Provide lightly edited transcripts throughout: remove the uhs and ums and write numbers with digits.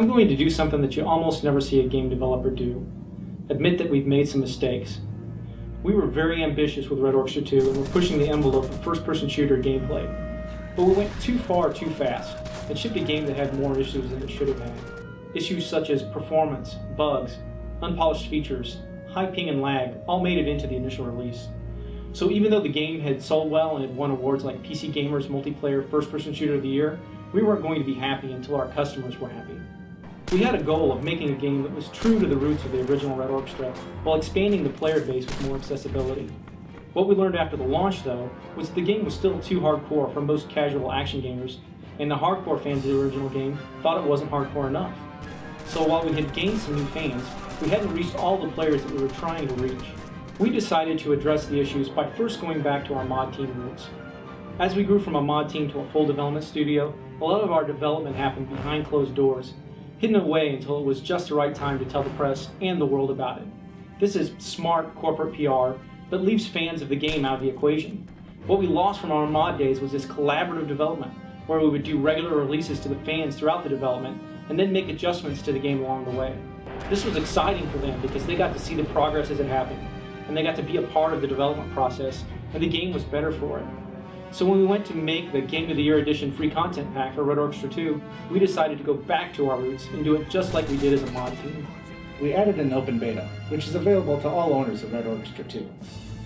I'm going to do something that you almost never see a game developer do. Admit that we've made some mistakes. We were very ambitious with Red Orchestra 2 and were pushing the envelope of first-person shooter gameplay. But we went too far too fast and shipped a game that had more issues than it should have had. Issues such as performance, bugs, unpolished features, high ping and lag all made it into the initial release. So even though the game had sold well and had won awards like PC Gamer's Multiplayer First-Person Shooter of the Year, we weren't going to be happy until our customers were happy. We had a goal of making a game that was true to the roots of the original Red Orchestra while expanding the player base with more accessibility. What we learned after the launch, though, was that the game was still too hardcore for most casual action gamers, and the hardcore fans of the original game thought it wasn't hardcore enough. So while we had gained some new fans, we hadn't reached all the players that we were trying to reach. We decided to address the issues by first going back to our mod team roots. As we grew from a mod team to a full development studio, a lot of our development happened behind closed doors, hidden away until it was just the right time to tell the press and the world about it. This is smart corporate PR, but leaves fans of the game out of the equation. What we lost from our mod days was this collaborative development, where we would do regular releases to the fans throughout the development, and then make adjustments to the game along the way. This was exciting for them because they got to see the progress as it happened, and they got to be a part of the development process, and the game was better for it. So when we went to make the Game of the Year Edition free content pack for Red Orchestra 2, we decided to go back to our roots and do it just like we did as a mod team. We added an open beta, which is available to all owners of Red Orchestra 2.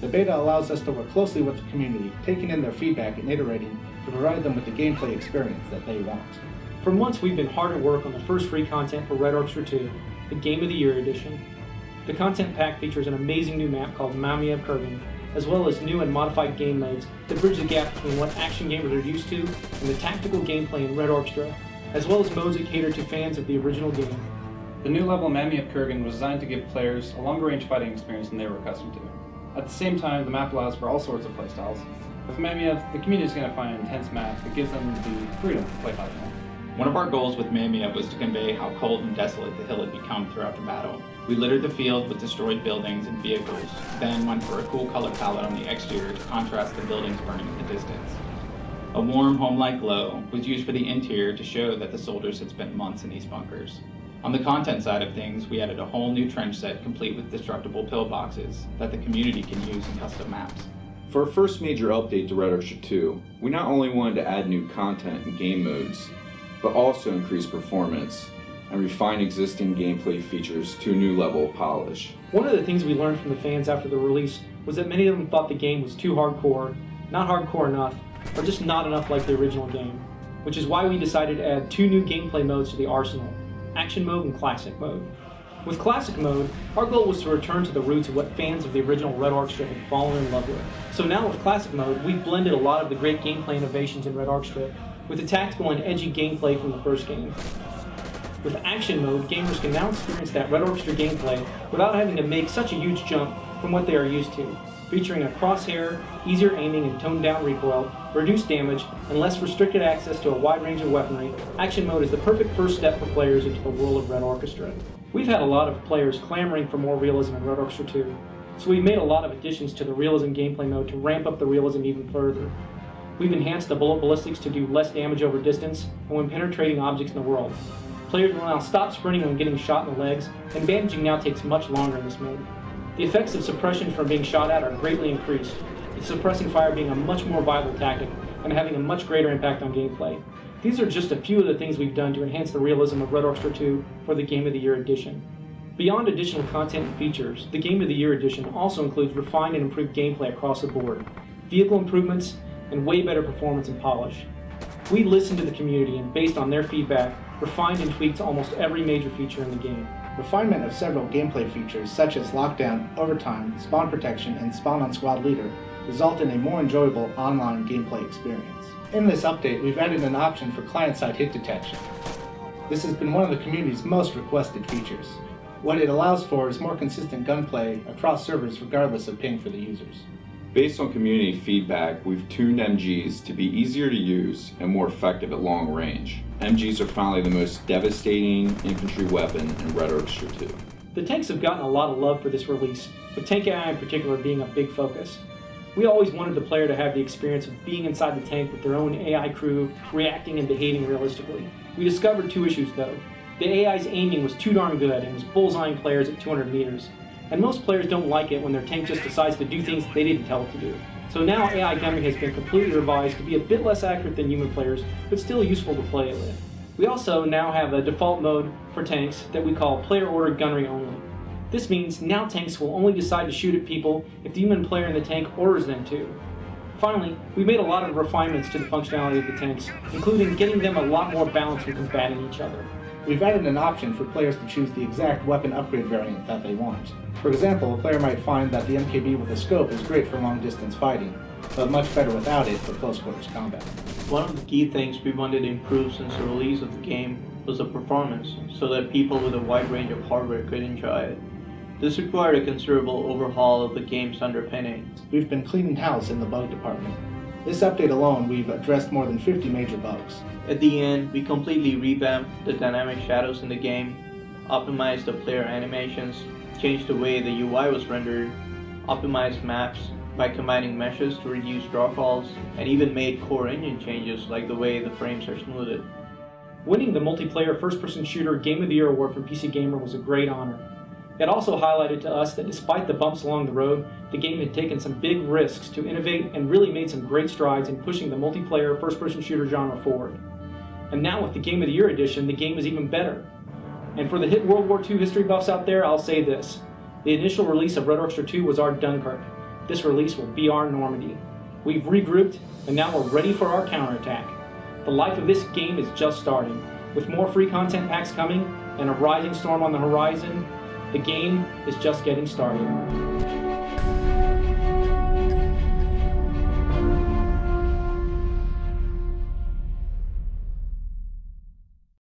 The beta allows us to work closely with the community, taking in their feedback and iterating to provide them with the gameplay experience that they want. For months we've been hard at work on the first free content for Red Orchestra 2, the Game of the Year Edition. The content pack features an amazing new map called Mamiya Kurgan, as well as new and modified game modes that bridge the gap between what action gamers are used to and the tactical gameplay in Red Orchestra, as well as modes that cater to fans of the original game. The new level Mamiya Kurgan was designed to give players a longer range fighting experience than they were accustomed to. At the same time, the map allows for all sorts of playstyles. With Mamiya, the community is going to find an intense map that gives them the freedom to play how they want. One of our goals with Mamiya was to convey how cold and desolate the hill had become throughout the battle. We littered the field with destroyed buildings and vehicles, then went for a cool color palette on the exterior to contrast the buildings burning in the distance. A warm, home-like glow was used for the interior to show that the soldiers had spent months in these bunkers. On the content side of things, we added a whole new trench set complete with destructible pillboxes that the community can use in custom maps. For our first major update to Red Orchestra 2, we not only wanted to add new content and game modes, but also increase performance and refine existing gameplay features to a new level of polish. One of the things we learned from the fans after the release was that many of them thought the game was too hardcore, not hardcore enough, or just not enough like the original game, which is why we decided to add two new gameplay modes to the arsenal, Action Mode and Classic Mode. With Classic Mode, our goal was to return to the roots of what fans of the original Red Orchestra had fallen in love with. So now with Classic Mode, we've blended a lot of the great gameplay innovations in Red Orchestra with the tactical and edgy gameplay from the first game. With Action Mode, gamers can now experience that Red Orchestra gameplay without having to make such a huge jump from what they are used to, featuring a crosshair, easier aiming and toned down recoil, reduced damage, and less restricted access to a wide range of weaponry. Action Mode is the perfect first step for players into the world of Red Orchestra. We've had a lot of players clamoring for more realism in Red Orchestra 2, so we've made a lot of additions to the realism gameplay mode to ramp up the realism even further. We've enhanced the bullet ballistics to do less damage over distance and when penetrating objects in the world. Players will now stop sprinting when getting shot in the legs, and bandaging now takes much longer in this mode. The effects of suppression from being shot at are greatly increased, with suppressing fire being a much more viable tactic and having a much greater impact on gameplay. These are just a few of the things we've done to enhance the realism of Red Orchestra 2 for the Game of the Year Edition. Beyond additional content and features, the Game of the Year Edition also includes refined and improved gameplay across the board, vehicle improvements, and way better performance and polish. We listened to the community and, based on their feedback, refined and tweaked almost every major feature in the game. Refinement of several gameplay features such as lockdown, overtime, spawn protection, and spawn on squad leader result in a more enjoyable online gameplay experience. In this update, we've added an option for client-side hit detection. This has been one of the community's most requested features. What it allows for is more consistent gunplay across servers regardless of ping for the users. Based on community feedback, we've tuned MGs to be easier to use and more effective at long range. MGs are finally the most devastating infantry weapon in Red Orchestra 2. The tanks have gotten a lot of love for this release, with Tank AI in particular being a big focus. We always wanted the player to have the experience of being inside the tank with their own AI crew, reacting and behaving realistically. We discovered two issues though. The AI's aiming was too darn good and was bullseyeing players at 200 meters. And most players don't like it when their tank just decides to do things they didn't tell it to do. So now AI gunnery has been completely revised to be a bit less accurate than human players, but still useful to play with. We also now have a default mode for tanks that we call player-ordered gunnery only. This means now tanks will only decide to shoot at people if the human player in the tank orders them to. Finally, we made a lot of refinements to the functionality of the tanks, including getting them a lot more balanced when combating each other. We've added an option for players to choose the exact weapon upgrade variant that they want. For example, a player might find that the MKB with a scope is great for long-distance fighting, but much better without it for close-quarters combat. One of the key things we wanted to improve since the release of the game was the performance, so that people with a wide range of hardware could enjoy it. This required a considerable overhaul of the game's underpinning. We've been cleaning house in the bug department. This update alone, we've addressed more than 50 major bugs. At the end, we completely revamped the dynamic shadows in the game, optimized the player animations, changed the way the UI was rendered, optimized maps by combining meshes to reduce drawfalls, and even made core engine changes like the way the frames are smoothed. Winning the multiplayer first-person shooter Game of the Year award from PC Gamer was a great honor. It also highlighted to us that despite the bumps along the road, the game had taken some big risks to innovate and really made some great strides in pushing the multiplayer first-person shooter genre forward. And now with the Game of the Year edition, the game is even better. And for the hit World War II history buffs out there, I'll say this. The initial release of Red Orchestra 2 was our Dunkirk. This release will be our Normandy. We've regrouped, and now we're ready for our counterattack. The life of this game is just starting. With more free content packs coming, and a rising storm on the horizon, the game is just getting started.